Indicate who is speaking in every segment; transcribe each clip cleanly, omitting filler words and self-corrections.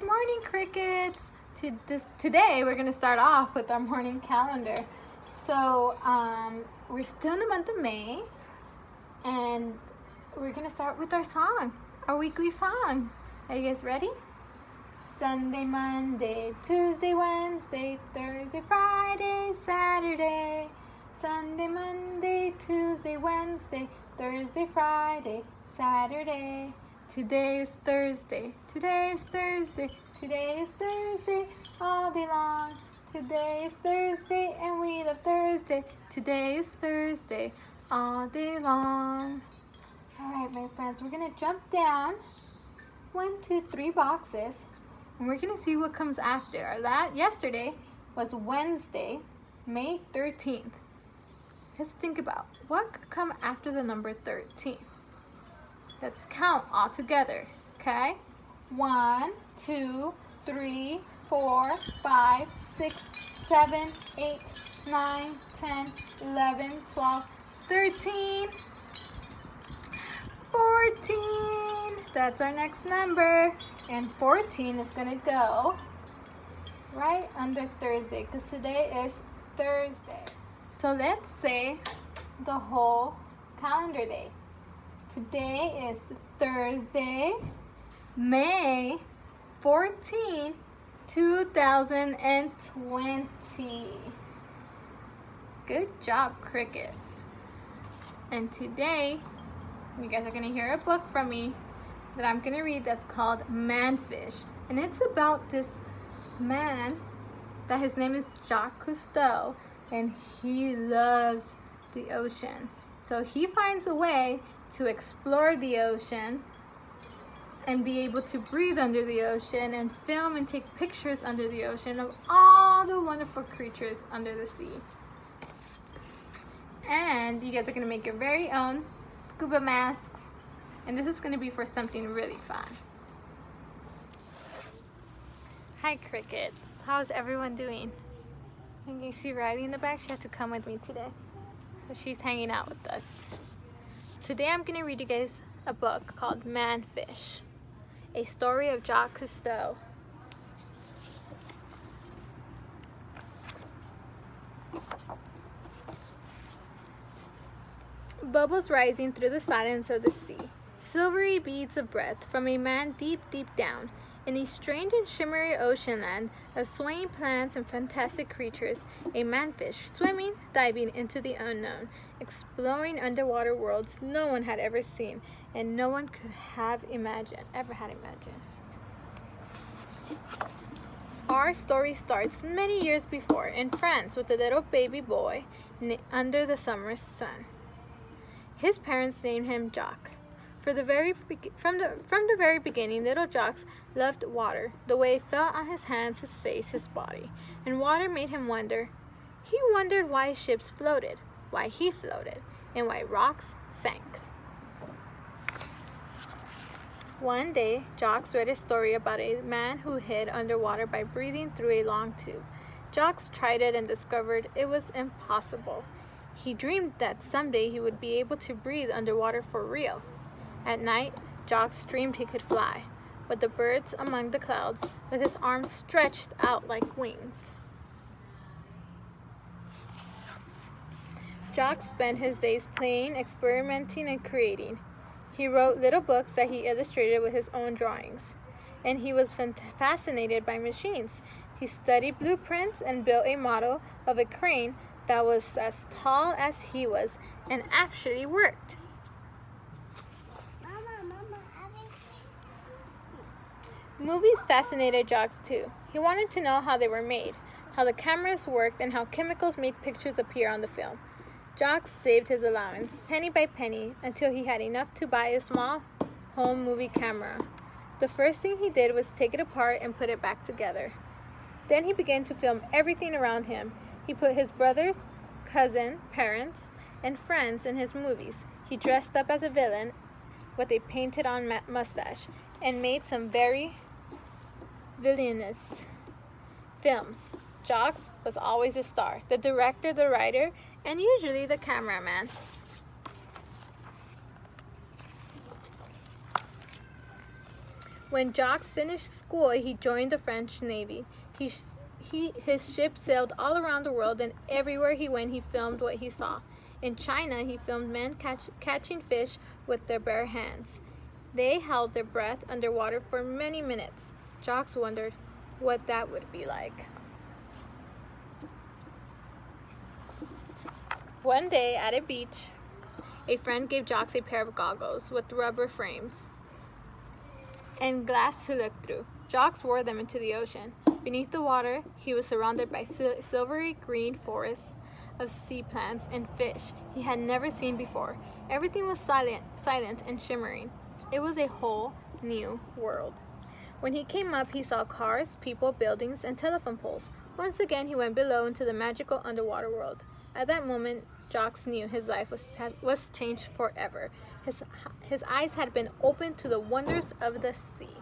Speaker 1: Good morning, crickets. Today we're gonna start off with our morning calendar. So we're still in the month of May, and we're gonna start with our song, our weekly song. Are you guys ready? Sunday, Monday, Tuesday, Wednesday, Thursday, Friday, Saturday. Sunday, Monday, Tuesday, Wednesday, Thursday, Friday, Saturday. Today is Thursday. Today is Thursday. Today is Thursday all day long. Today is Thursday and we love Thursday. Today is Thursday all day long. All right, my friends, we're gonna jump down 1, 2, 3 boxes, and we're gonna see what comes after. Yesterday was Wednesday, May 13th. Let's think about what could come after the number 13. Let's count all together, okay? 1, 2, 3, 4, 5, 6, 7, 8, 9, 10, 11, 12, 13, 14. That's our next number. And 14 is gonna go right under Thursday because today is Thursday. So let's say the whole calendar day. Today is Thursday, May 14, 2020. Good job, crickets. And today, you guys are going to hear a book from me that I'm going to read that's called Manfish. And it's about this man that his name is Jacques Cousteau, and he loves the ocean. So he finds a way to explore the ocean and be able to breathe under the ocean and film and take pictures under the ocean of all the wonderful creatures under the sea. And you guys are going to make your very own scuba masks, and this is going to be for something really fun. Hi, crickets. How's everyone doing? And you see Riley in the back? She had to come with me today, so she's hanging out with us. Today I'm going to read you guys a book called Manfish, a story of Jacques Cousteau. Bubbles rising through the silence of the sea, silvery beads of breath from a man deep, deep down, in a strange and shimmery ocean land of swaying plants and fantastic creatures, a manfish swimming, diving into the unknown, exploring underwater worlds no one had ever seen and no one could have ever had imagined. Our story starts many years before in France with a little baby boy under the summer sun. His parents named him Jacques. From the very beginning, little Jacques loved water, the way it felt on his hands, his face, his body. And water made him wonder. He wondered why ships floated, why he floated, and why rocks sank. One day, Jacques read a story about a man who hid underwater by breathing through a long tube. Jacques tried it and discovered it was impossible. He dreamed that someday he would be able to breathe underwater for real. At night, Jacques dreamed he could fly, with the birds among the clouds, with his arms stretched out like wings. Jacques spent his days playing, experimenting, and creating. He wrote little books that he illustrated with his own drawings. And he was fascinated by machines. He studied blueprints and built a model of a crane that was as tall as he was and actually worked. Movies fascinated Jacques too. He wanted to know how they were made, how the cameras worked, and how chemicals made pictures appear on the film. Jacques saved his allowance, penny by penny, until he had enough to buy a small home movie camera. The first thing he did was take it apart and put it back together. Then he began to film everything around him. He put his brothers, cousin, parents, and friends in his movies. He dressed up as a villain with a painted-on mustache and made some very villainous films. Jacques was always a star, the director, the writer, and usually the cameraman. When Jacques finished school, he joined the French Navy. His ship sailed all around the world, and everywhere he went, he filmed what he saw. In China, he filmed men catching fish with their bare hands. They held their breath underwater for many minutes. Jacques wondered what that would be like. One day at a beach, a friend gave Jacques a pair of goggles with rubber frames and glass to look through. Jacques wore them into the ocean. Beneath the water, he was surrounded by silvery green forests of sea plants and fish he had never seen before. Everything was silent and shimmering. It was a whole new world. When he came up, he saw cars, people, buildings, and telephone poles. Once again, he went below into the magical underwater world. At that moment, Jacques knew his life was changed forever. His eyes had been opened to the wonders of the sea.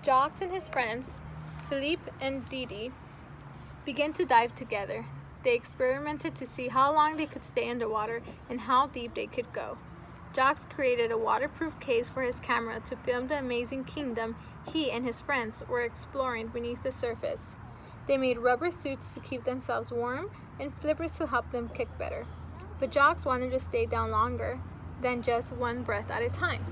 Speaker 1: Jacques and his friends, Philippe and Didi, began to dive together. They experimented to see how long they could stay underwater and how deep they could go. Jacques created a waterproof case for his camera to film the amazing kingdom he and his friends were exploring beneath the surface. They made rubber suits to keep themselves warm and flippers to help them kick better. But Jacques wanted to stay down longer than just one breath at a time.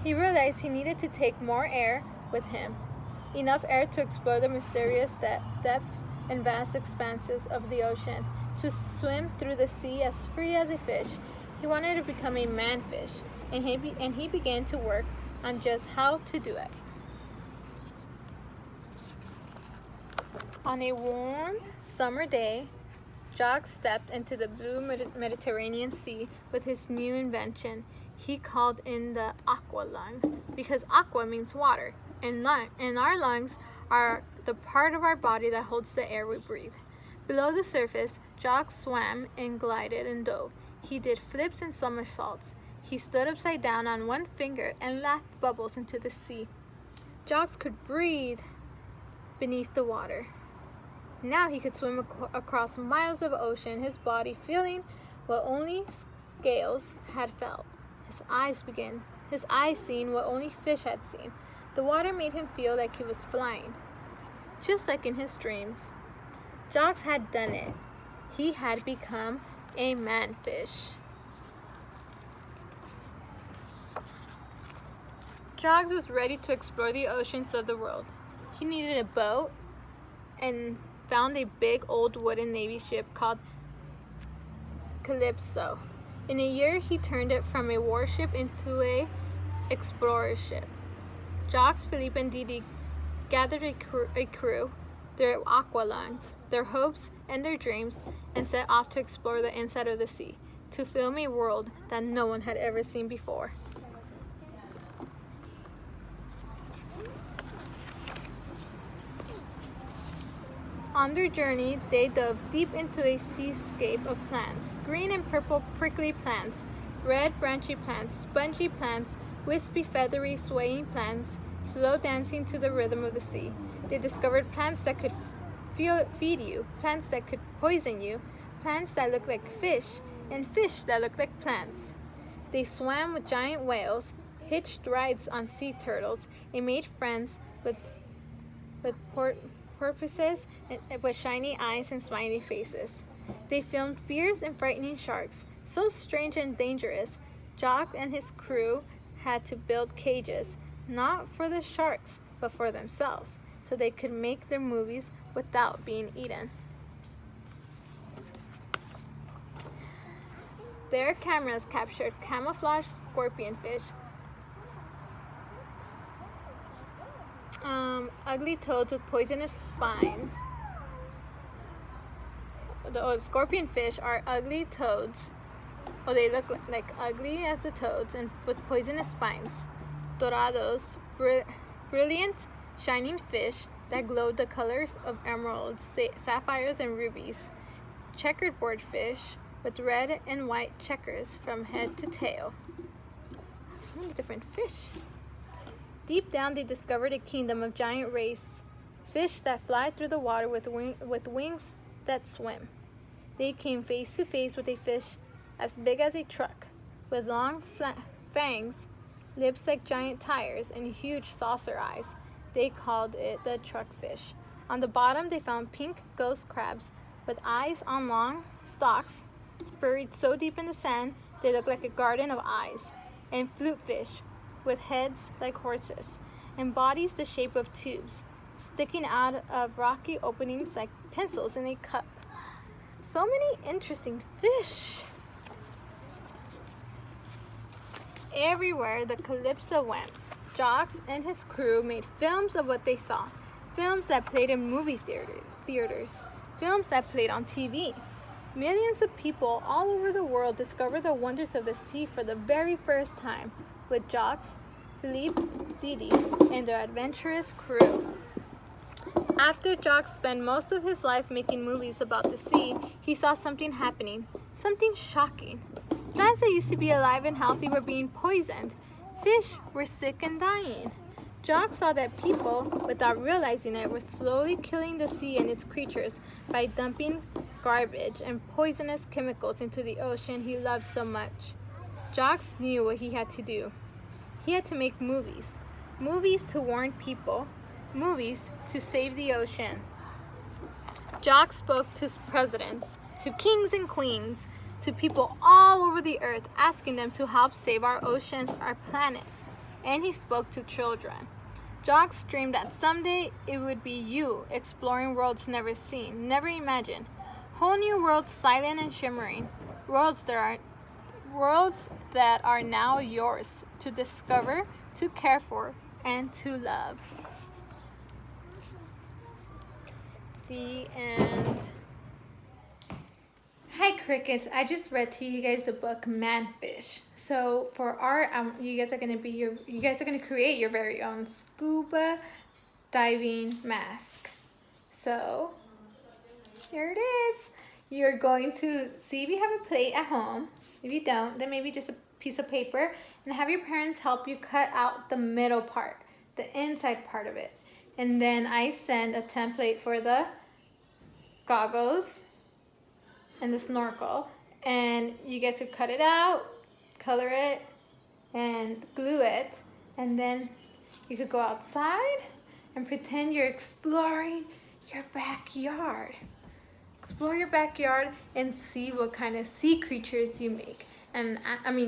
Speaker 1: He realized he needed to take more air with him, enough air to explore the mysterious depths and vast expanses of the ocean, to swim through the sea as free as a fish. He wanted to become a manfish, and he began to work on just how to do it. On a warm summer day, Jacques stepped into the blue Mediterranean Sea with his new invention. He called in the aqua lung, because aqua means water, and our lungs are the part of our body that holds the air we breathe. Below the surface, Jacques swam and glided and dove. He did flips and somersaults. He stood upside down on one finger and laughed bubbles into the sea. Jacques could breathe beneath the water. Now he could swim across miles of ocean, his body feeling what only scales had felt. His eyes seen what only fish had seen. The water made him feel like he was flying, just like in his dreams. Jacques had done it. He had become a manfish. Jacques was ready to explore the oceans of the world. He needed a boat and found a big old wooden navy ship called Calypso. In a year, he turned it from a warship into an explorer ship. Jacques, Philippe, and Didi gathered a crew, their aqua lungs, their hopes, and their dreams, and set off to explore the inside of the sea, to film a world that no one had ever seen before. On their journey, they dove deep into a seascape of plants, green and purple prickly plants, red branchy plants, spongy plants, wispy feathery swaying plants, slow dancing to the rhythm of the sea. They discovered plants that could feed you, plants that could poison you, plants that looked like fish, and fish that looked like plants. They swam with giant whales, hitched rides on sea turtles, and made friends with porpoises with shiny eyes and smiley faces. They filmed fierce and frightening sharks, so strange and dangerous. Jacques and his crew had to build cages, not for the sharks, but for themselves, so they could make their movies without being eaten. Their cameras captured camouflage scorpionfish, ugly toads with poisonous spines. The scorpionfish are ugly toads, or they look like ugly as the toads, and with poisonous spines. Dorados, brilliant, shining fish that glowed the colors of emeralds, sapphires, and rubies. Checkerboard fish with red and white checkers from head to tail. So many different fish. Deep down, they discovered a kingdom of giant rays, fish that fly through the water with wings that swim. They came face to face with a fish as big as a truck, with long fangs lips like giant tires, and huge saucer eyes. They called it the truckfish. On the bottom, they found pink ghost crabs with eyes on long stalks, buried so deep in the sand they looked like a garden of eyes, and flutefish with heads like horses, and bodies the shape of tubes, sticking out of rocky openings like pencils in a cup. So many interesting fish. Everywhere the Calypso went, Jocks and his crew made films of what they saw, films that played in movie theaters, films that played on TV. Millions of people all over the world discovered the wonders of the sea for the very first time with Jocks, Philippe, Didi, and their adventurous crew. After Jocks spent most of his life making movies about the sea, he saw something happening, something shocking. Plants that used to be alive and healthy were being poisoned. Fish were sick and dying. Jocks saw that people, without realizing it, were slowly killing the sea and its creatures by dumping garbage and poisonous chemicals into the ocean he loved so much. Jocks knew what he had to do. He had to make movies. Movies to warn people. Movies to save the ocean. Jocks spoke to presidents, to kings and queens, to people all over the earth, asking them to help save our oceans, our planet. And he spoke to children. Jocks dreamed that someday it would be you exploring worlds never seen, never imagined. Whole new worlds, silent and shimmering. Worlds that are now yours to discover, to care for, and to love. The end. Hi crickets, I just read to you guys the book Manfish. So for our you guys are going to create your very own scuba diving mask. So here it is. You're going to see if you have a plate at home. If you don't, then maybe just a piece of paper, and have your parents help you cut out the middle part, the inside part of it. And then I send a template for the goggles and the snorkel, and you get to cut it out, color it, and glue it, and then you could go outside and pretend you're exploring your backyard. Explore your backyard and see what kind of sea creatures you make. And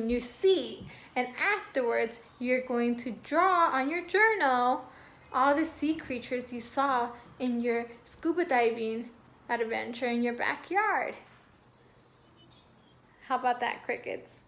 Speaker 1: you see, and afterwards you're going to draw on your journal all the sea creatures you saw in your scuba diving adventure in your backyard. How about that, crickets?